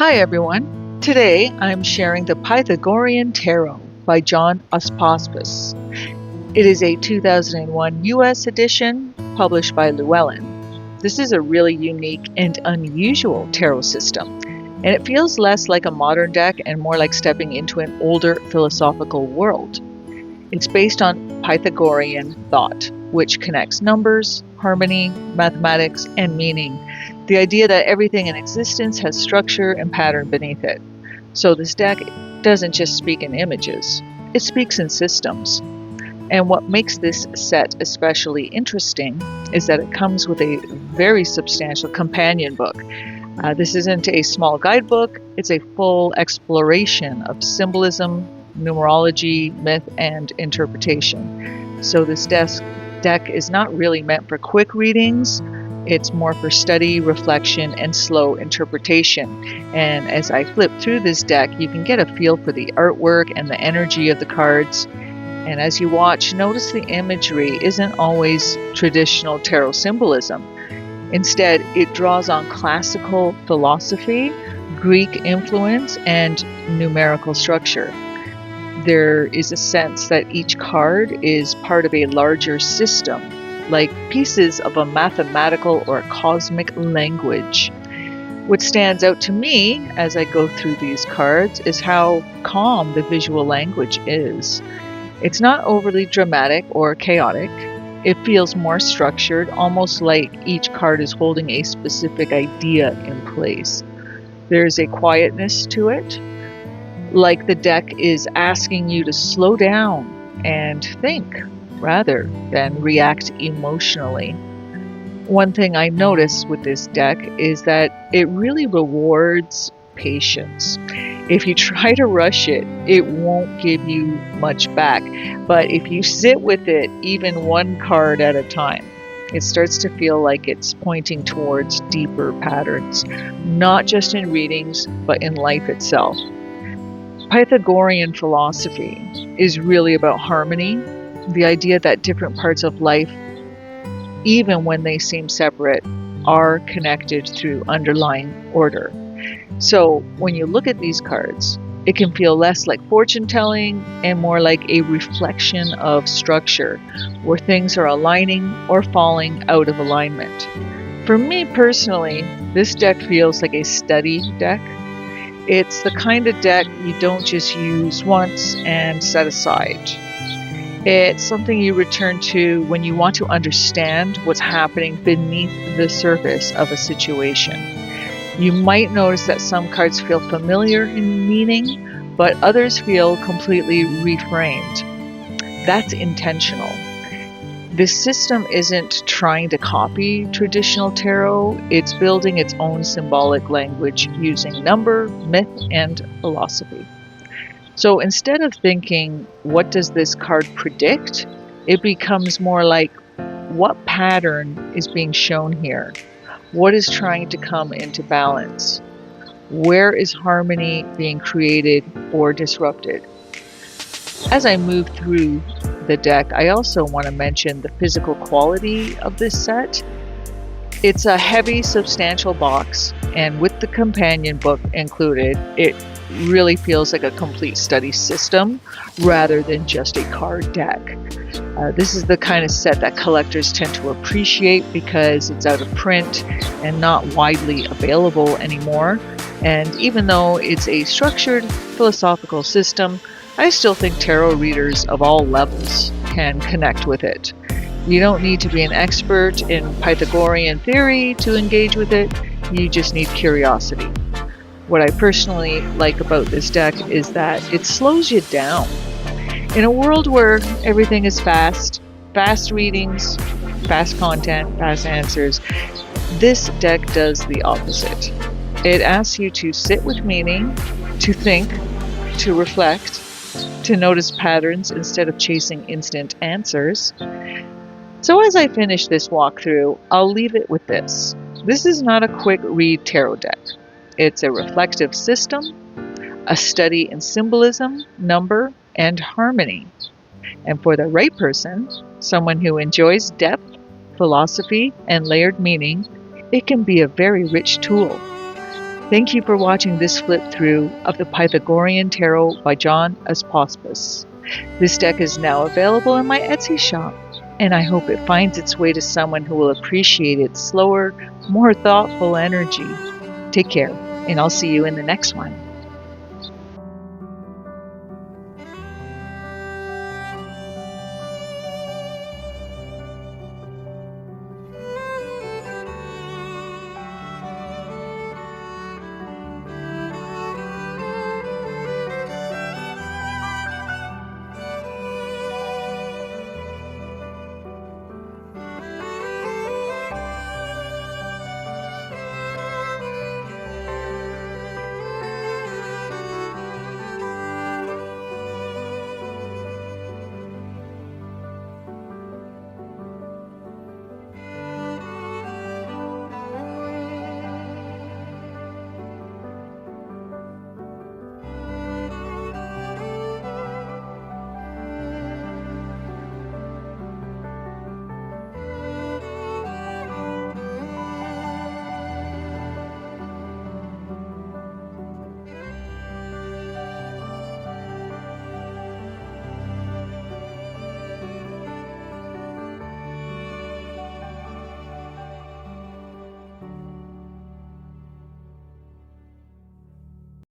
Hi everyone. Today I'm sharing the Pythagorean Tarot by John Ospaspis. It is a 2001 US edition published by Llewellyn. This is a really unique and unusual tarot system, and it feels less like a modern deck and more like stepping into an older philosophical world. It's based on Pythagorean thought, which connects numbers, harmony, mathematics, and meaning. The idea that everything in existence has structure and pattern beneath it. So this deck doesn't just speak in images, it speaks in systems. And what makes this set especially interesting is that it comes with a very substantial companion book. This isn't a small guidebook, it's a full exploration of symbolism, numerology, myth, and interpretation. So this deck is not really meant for quick readings. It's more for study, reflection, and slow interpretation. And as I flip through this deck, you can get a feel for the artwork and the energy of the cards. And as you watch, notice the imagery isn't always traditional tarot symbolism. Instead, it draws on classical philosophy, Greek influence, and numerical structure. There is a sense that each card is part of a larger system, like pieces of a mathematical or cosmic language. What stands out to me as I go through these cards is how calm the visual language is. It's not overly dramatic or chaotic. It feels more structured, almost like each card is holding a specific idea in place. There's a quietness to it, like the deck is asking you to slow down and think rather than react emotionally. One thing I noticed with this deck is that it really rewards patience. If you try to rush it, it won't give you much back. But if you sit with it, even one card at a time, it starts to feel like it's pointing towards deeper patterns, not just in readings, but in life itself. Pythagorean philosophy is really about harmony, the idea that different parts of life, even when they seem separate, are connected through underlying order. So when you look at these cards, it can feel less like fortune telling and more like a reflection of structure, where things are aligning or falling out of alignment. For me personally, this deck feels like a study deck. It's the kind of deck you don't just use once and set aside. It's something you return to when you want to understand what's happening beneath the surface of a situation. You might notice that some cards feel familiar in meaning, but others feel completely reframed. That's intentional. This system isn't trying to copy traditional tarot, it's building its own symbolic language using number, myth, and philosophy. So instead of thinking, what does this card predict? It becomes more like, what pattern is being shown here? What is trying to come into balance? Where is harmony being created or disrupted? As I move through the deck, I also want to mention the physical quality of this set. It's a heavy, substantial box, and with the companion book included, it really feels like a complete study system rather than just a card deck. This is the kind of set that collectors tend to appreciate because it's out of print and not widely available anymore. And even though it's a structured philosophical system, I still think tarot readers of all levels can connect with it. You don't need to be an expert in Pythagorean theory to engage with it, you just need curiosity. What I personally like about this deck is that it slows you down. In a world where everything is fast readings, fast content, fast answers, this deck does the opposite. It asks you to sit with meaning, to think, to reflect, to notice patterns instead of chasing instant answers. So as I finish this walkthrough, I'll leave it with this. This is not a quick read tarot deck. It's a reflective system, a study in symbolism, number, and harmony. And for the right person, someone who enjoys depth, philosophy, and layered meaning, it can be a very rich tool. Thank you for watching this flip through of the Pythagorean Tarot by John Aspaspus. This deck is now available in my Etsy shop, and I hope it finds its way to someone who will appreciate its slower, more thoughtful energy. Take care, and I'll see you in the next one.